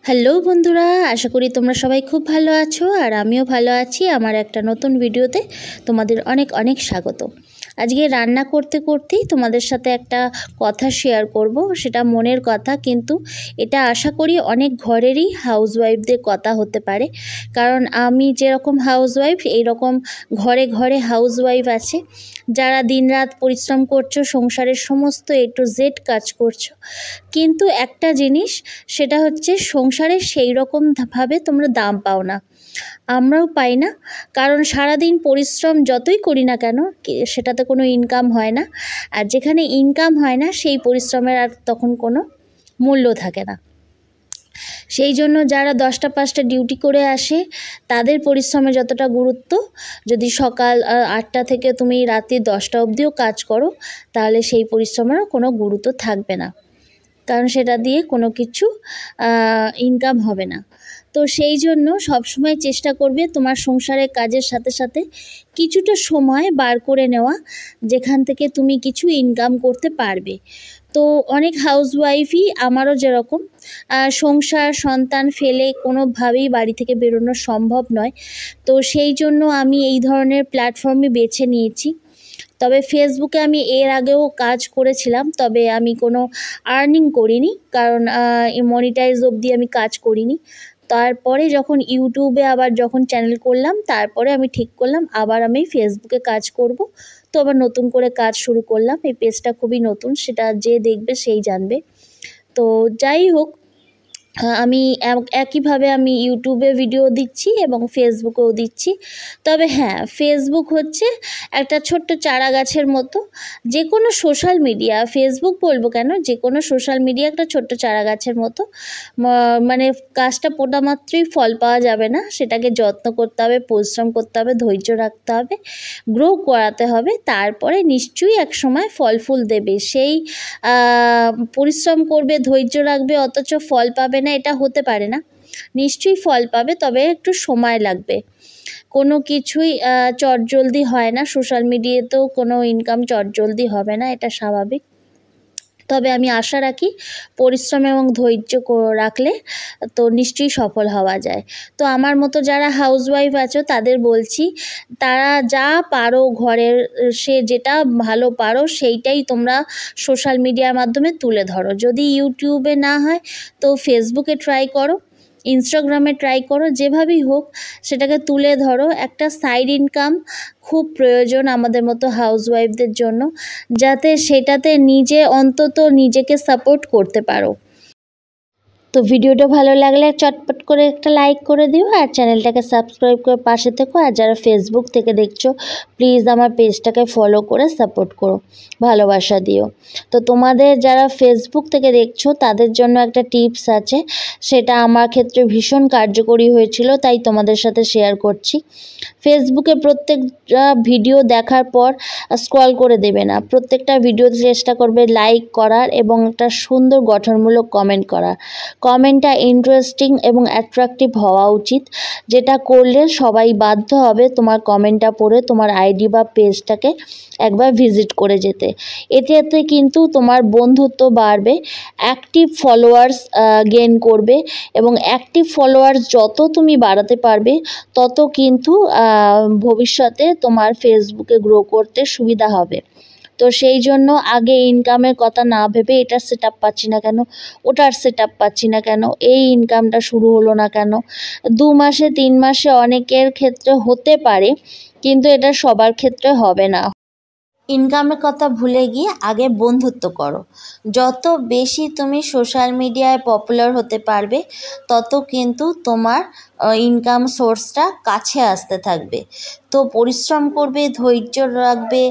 Hello বন্ধুরা, আশা করি তোমরা সবাই খুব ভালো আছো আর আমিও ভালো আছি। আমার একটা নতুন ভিডিওতে তোমাদের অনেক অনেক স্বাগত। আজকে রান্না করতে করতেই তোমাদের সাথে একটা কথা শেয়ার করব, সেটা মনের কথা, কিন্তু এটা আশা করি অনেক ঘরেরই হাউসওয়াইফদের কথা হতে পারে। কারণ আমি যেরকম হাউসওয়াইফ, এইরকম ঘরে ঘরে হাউসওয়াইফ আছে যারা দিনরাত পরিশ্রম করছো, সংসারের সমস্ত A to Z কাজ করছো, কিন্তু একটা জিনিস, সেটা হচ্ছে সংসারে সেই রকমভাবে তোমরা দাম পাও না, আমরাও পাই না। কারণ সারাদিন পরিশ্রম যতই করি না কেন, সেটাতে কোনো ইনকাম হয় না। আর যেখানে ইনকাম হয় না, সেই পরিশ্রমের আর তখন কোনো মূল্য থাকে না। সেই জন্য যারা 10টা 5টা ডিউটি করে আসে, তাদের পরিশ্রমে যতটা গুরুত্ব, যদি সকাল 8টা থেকে তুমি রাত্রি 10টা অবধিও কাজ করো, তাহলে সেই পরিশ্রমেরও কোনো গুরুত্ব থাকবে না, কারণ সেটা দিয়ে কোনো কিছু ইনকাম হবে না। তো সেই জন্য সবসময় চেষ্টা করবে তোমার সংসারের কাজের সাথে সাথে কিছুটা সময় বার করে নেওয়া, যেখান থেকে তুমি কিছু ইনকাম করতে পারবে। তো অনেক হাউসওয়াইফই, আমারও যেরকম, সংসার সন্তান ফেলে কোনোভাবেই বাড়ি থেকে বেরোনো সম্ভব নয়। তো সেই জন্য আমি এই ধরনের প্ল্যাটফর্মই বেছে নিয়েছি। তবে ফেসবুকে আমি এর আগেও কাজ করেছিলাম, তবে আমি কোনো আর্নিং করিনি, কারণ মনিটাইজ অবধি আমি কাজ করিনি। তারপরে যখন ইউটিউবে আবার যখন চ্যানেল করলাম, তারপরে আমি ঠিক করলাম আবার আমি ফেসবুকে কাজ করব। তো আবার নতুন করে কাজ শুরু করলাম। এই পেজটা খুবই নতুন, সেটা যে দেখবে সেই জানবে। তো যাই হোক, আমি একইভাবে আমি ইউটিউবে ভিডিও দিচ্ছি এবং ফেসবুকেও দিচ্ছি। তবে হ্যাঁ, ফেসবুক হচ্ছে একটা ছোট্ট চারা গাছের মতো। যে কোনো সোশ্যাল মিডিয়া, ফেসবুক বলবো কেন, যে কোনো সোশ্যাল মিডিয়া একটা ছোট্ট চারা গাছের মতো। মানে গাছটা পোটা মাত্রই ফল পাওয়া যাবে না, সেটাকে যত্ন করতে হবে, পরিশ্রম করতে হবে, ধৈর্য রাখতে হবে, গ্রো করাতে হবে, তারপরে নিশ্চয়ই এক সময় ফল ফুল দেবে। সেই পরিশ্রম করবে, ধৈর্য রাখবে, অথচ ফল পাবে না, এটা হতে পারে না। নিশ্চয়ই ফল পাবে, তবে একটু সময় লাগবে। কোনো কিছুই চটজলদি হয় না। সোশ্যাল মিডিয়াতেও কোনো ইনকাম চটজলদি হবে না, এটা স্বাভাবিক। তবে আমি আশা রাখি পরিশ্রম এবং ধৈর্য রাখলে তো নিশ্চয়ই সফল হওয়া যায়। তো আমার মতো যারা হাউসওয়াইফ আছো, তাদের বলছি, তারা যা পারো ঘরের, সে যেটা ভালো পারো সেইটাই তোমরা সোশ্যাল মিডিয়ার মাধ্যমে তুলে ধরো। যদি ইউটিউবে না হয় তো ফেসবুকে ট্রাই করো, ইনস্টাগ্রামে ট্রাই করো, যেভাবেই হোক সেটাকে তুলে ধরো। একটা সাইড ইনকাম খুব প্রয়োজন আমাদের মতো হাউসওয়াইফদের জন্য, যাতে সেটাতে নিজে অন্তত নিজেকে সাপোর্ট করতে পারো। তো ভিডিওটা ভালো লাগলে চটপট করে একটা লাইক করে দিও, আর চ্যানেলটাকে সাবস্ক্রাইব করে পাশে থেকো। আর যারা ফেসবুক থেকে দেখছো, প্লিজ আমার পেজটাকে ফলো করে সাপোর্ট করো, ভালোবাসা দিও। তো তোমাদের যারা ফেসবুক থেকে দেখছো, তাদের জন্য একটা টিপস আছে, সেটা আমার ক্ষেত্রে ভীষণ কার্যকরী হয়েছিল, তাই তোমাদের সাথে শেয়ার করছি। ফেসবুকে প্রত্যেকটা ভিডিও দেখার পর স্ক্রল করে দেবে না, প্রত্যেকটা ভিডিও চেষ্টা করবে লাইক করার এবং একটা সুন্দর গঠনমূলক কমেন্ট করার। কমেন্টটা ইন্টারেস্টিং এবং অ্যাট্রাকটিভ হওয়া উচিত, যেটা করলে সবাই বাধ্য হবে তোমার কমেন্টটা পড়ে তোমার আইডি বা পেজটাকে একবার ভিজিট করে যেতে। এতে কিন্তু তোমার বন্ধুত্ব বাড়বে, অ্যাক্টিভ ফলোয়ার্স গেইন করবে, এবং অ্যাক্টিভ ফলোয়ার্স যত তুমি বাড়াতে পারবে, তত কিন্তু ভবিষ্যতে তোমার ফেসবুকে গ্রো করতে সুবিধা হবে। তো সেই জন্য আগে ইনকামের কথা না ভেবে, এটার সেট আপ পাচ্ছি না কেন, ওটার সেট আপ পাচ্ছি না কেন, এই ইনকামটা শুরু হলো না কেন, 2 মাসে 3 মাসে অনেকের ক্ষেত্রে হতে পারে, কিন্তু এটা সবার ক্ষেত্রে হবে না। ইনকামের কথা ভুলে গিয়ে আগে বন্ধুত্ব করো। যত বেশি তুমি সোশ্যাল মিডিয়ায় পপুলার হতে পারবে, তত কিন্তু তোমার ইনকাম সোর্সটা কাছে আসতে থাকবে। তো পরিশ্রম করবে, ধৈর্য রাখবে,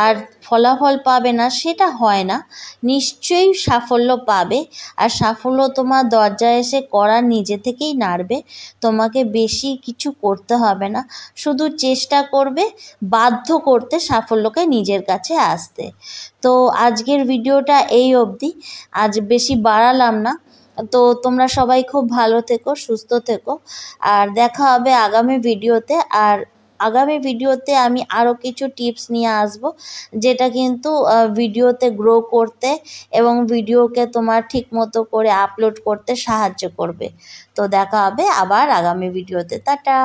আর ফলাফল পাবে না সেটা হয় না, নিশ্চয়ই সাফল্য পাবে। আর সাফল্য তোমার দরজায় এসে করার নিজে থেকেই নাড়বে, তোমাকে বেশি কিছু করতে হবে না, শুধু চেষ্টা করবে বাধ্য করতে সাফল্যকে নিজের কাছে আসতে। তো আজকের ভিডিওটা এই অবধি, আজ বেশি বাড়ালাম না। তো তোমরা সবাই খুব ভালো থেকো, সুস্থ থেকো, আর দেখা হবে আগামী ভিডিওতে। আর আগামী ভিডিওতে আমি আরও কিছু টিপস নিয়ে আসব, যেটা কিন্তু ভিডিওতে গ্রো করতে এবং ভিডিওকে তোমার ঠিক মতো করে আপলোড করতে সাহায্য করবে। তো দেখা হবে আবার আগামী ভিডিওতে। টাটা।